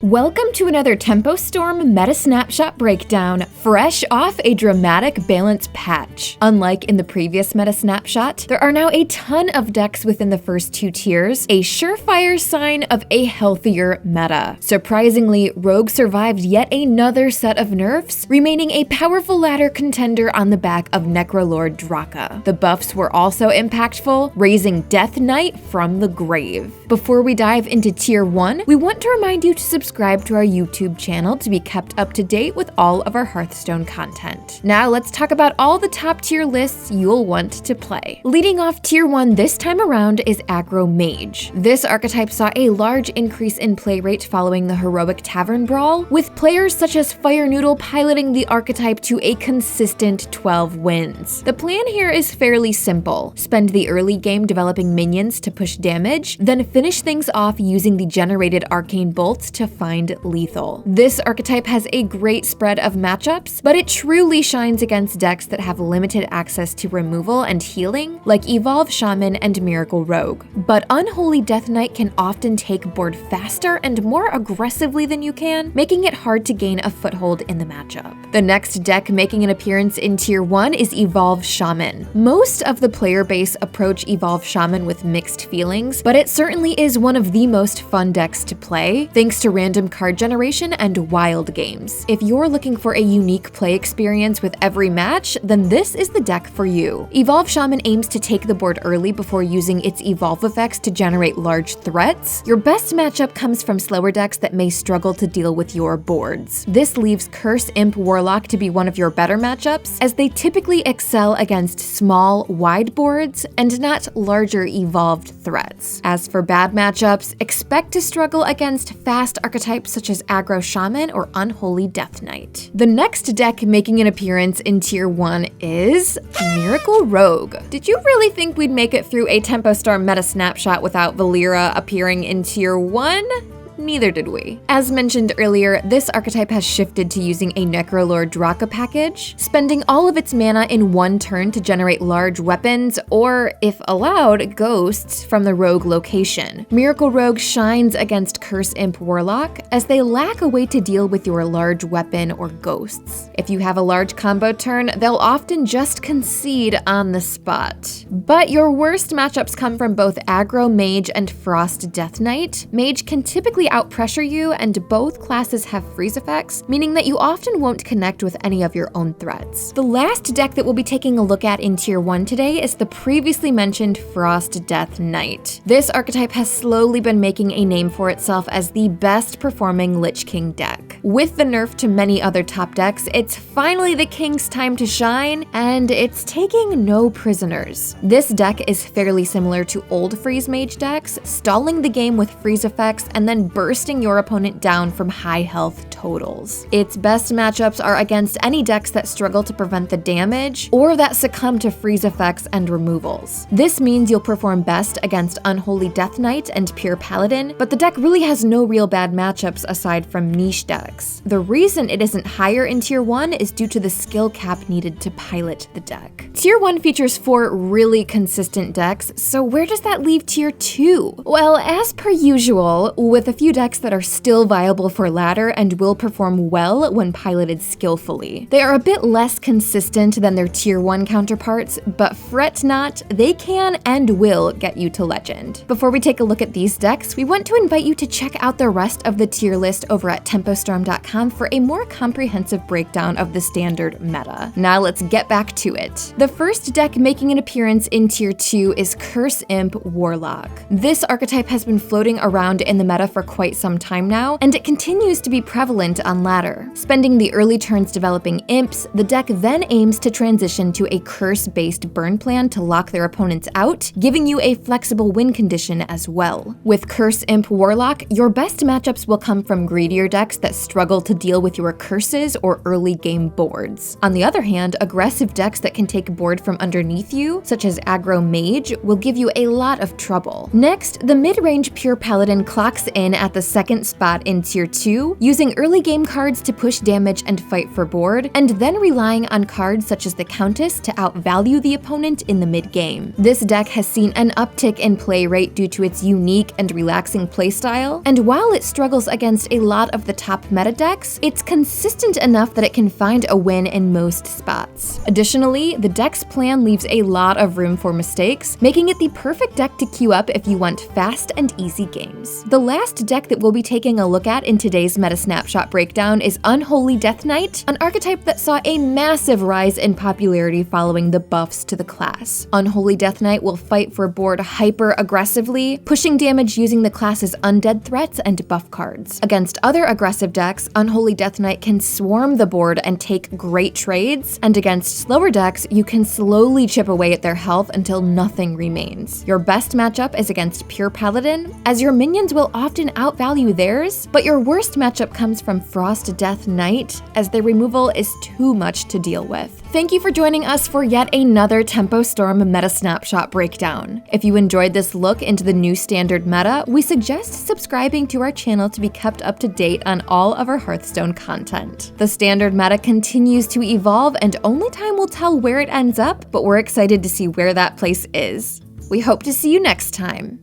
Welcome to another Tempo Storm Meta Snapshot breakdown, fresh off a dramatic balance patch. Unlike in the previous Meta Snapshot, there are now a ton of decks within the first two tiers, a surefire sign of a healthier meta. Surprisingly, Rogue survived yet another set of nerfs, remaining a powerful ladder contender on the back of Necrolord Draka. The buffs were also impactful, raising Death Knight from the grave. Before we dive into Tier 1, we want to remind you to subscribe to our YouTube channel to be kept up to date with all of our Hearthstone content. Now let's talk about all the top tier lists you'll want to play. Leading off Tier 1 this time around is Aggro Mage. This archetype saw a large increase in play rate following the heroic Tavern Brawl, with players such as Fire Noodle piloting the archetype to a consistent 12 wins. The plan here is fairly simple. Spend the early game developing minions to push damage, then finish things off using the generated arcane bolts to find lethal. This archetype has a great spread of matchups, but it truly shines against decks that have limited access to removal and healing, like Evolve Shaman and Miracle Rogue. But Unholy Death Knight can often take board faster and more aggressively than you can, making it hard to gain a foothold in the matchup. The next deck making an appearance in Tier 1 is Evolve Shaman. Most of the player base approach Evolve Shaman with mixed feelings, but it certainly is one of the most fun decks to play, thanks to random card generation and wild games. If you're looking for a unique play experience with every match, then this is the deck for you. Evolve Shaman aims to take the board early before using its evolve effects to generate large threats. Your best matchup comes from slower decks that may struggle to deal with your boards. This leaves Curse Imp Warlock to be one of your better matchups, as they typically excel against small, wide boards and not larger evolved threats. As for bad matchups, expect to struggle against fast archetypes such as Aggro Shaman or Unholy Death Knight. The next deck making an appearance in Tier 1 is Miracle Rogue. Did you really think we'd make it through a Tempo Storm Meta Snapshot without Valeera appearing in Tier 1? Neither did we. As mentioned earlier, this archetype has shifted to using a Necrolord Draka package, spending all of its mana in one turn to generate large weapons, or, if allowed, ghosts from the Rogue location. Miracle Rogue shines against Curse Imp Warlock, as they lack a way to deal with your large weapon or ghosts. If you have a large combo turn, they'll often just concede on the spot. But your worst matchups come from both Aggro Mage and Frost Death Knight. Mage can typically outpressure you, and both classes have freeze effects, meaning that you often won't connect with any of your own threats. The last deck that we'll be taking a look at in Tier 1 today is the previously mentioned Frost Death Knight. This archetype has slowly been making a name for itself as the best performing Lich King deck. With the nerf to many other top decks, it's finally the King's time to shine, and it's taking no prisoners. This deck is fairly similar to old Freeze Mage decks, stalling the game with freeze effects and then bursting your opponent down from high health totals. Its best matchups are against any decks that struggle to prevent the damage or that succumb to freeze effects and removals. This means you'll perform best against Unholy Death Knight and Pure Paladin, but the deck really has no real bad matchups aside from niche decks. The reason it isn't higher in Tier 1 is due to the skill cap needed to pilot the deck. Tier 1 features 4 really consistent decks, so where does that leave Tier 2? Well, as per usual, with a few decks that are still viable for ladder and will perform well when piloted skillfully. They are a bit less consistent than their Tier 1 counterparts, but fret not, they can and will get you to legend. Before we take a look at these decks, we want to invite you to check out the rest of the tier list over at tempostorm.com for a more comprehensive breakdown of the standard meta. Now let's get back to it. The first deck making an appearance in Tier 2 is Curse Imp Warlock. This archetype has been floating around in the meta for quite some time now, and it continues to be prevalent on ladder. Spending the early turns developing imps, the deck then aims to transition to a curse-based burn plan to lock their opponents out, giving you a flexible win condition as well. With Curse Imp Warlock, your best matchups will come from greedier decks that struggle to deal with your curses or early game boards. On the other hand, aggressive decks that can take board from underneath you, such as Aggro Mage, will give you a lot of trouble. Next, the mid-range Pure Paladin clocks in at the second spot in Tier 2, using early game cards to push damage and fight for board, and then relying on cards such as the Countess to outvalue the opponent in the mid-game. This deck has seen an uptick in play rate due to its unique and relaxing playstyle, and while it struggles against a lot of the top meta decks, it's consistent enough that it can find a win in most spots. Additionally, the deck's plan leaves a lot of room for mistakes, making it the perfect deck to queue up if you want fast and easy games. The last deck that we'll be taking a look at in today's Meta Snapshot breakdown is Unholy Death Knight, an archetype that saw a massive rise in popularity following the buffs to the class. Unholy Death Knight will fight for board hyper-aggressively, pushing damage using the class's undead threats and buff cards. Against other aggressive decks, Unholy Death Knight can swarm the board and take great trades, and against slower decks, you can slowly chip away at their health until nothing remains. Your best matchup is against pure paladin, as your minions will often outvalue theirs, but your worst matchup comes from Frost Death Knight, as their removal is too much to deal with. Thank you for joining us for yet another Tempo Storm Meta Snapshot breakdown. If you enjoyed this look into the new standard meta, we suggest subscribing to our channel to be kept up to date on all of our Hearthstone content. The standard meta continues to evolve, and only time will tell where it ends up, but we're excited to see where that place is. We hope to see you next time.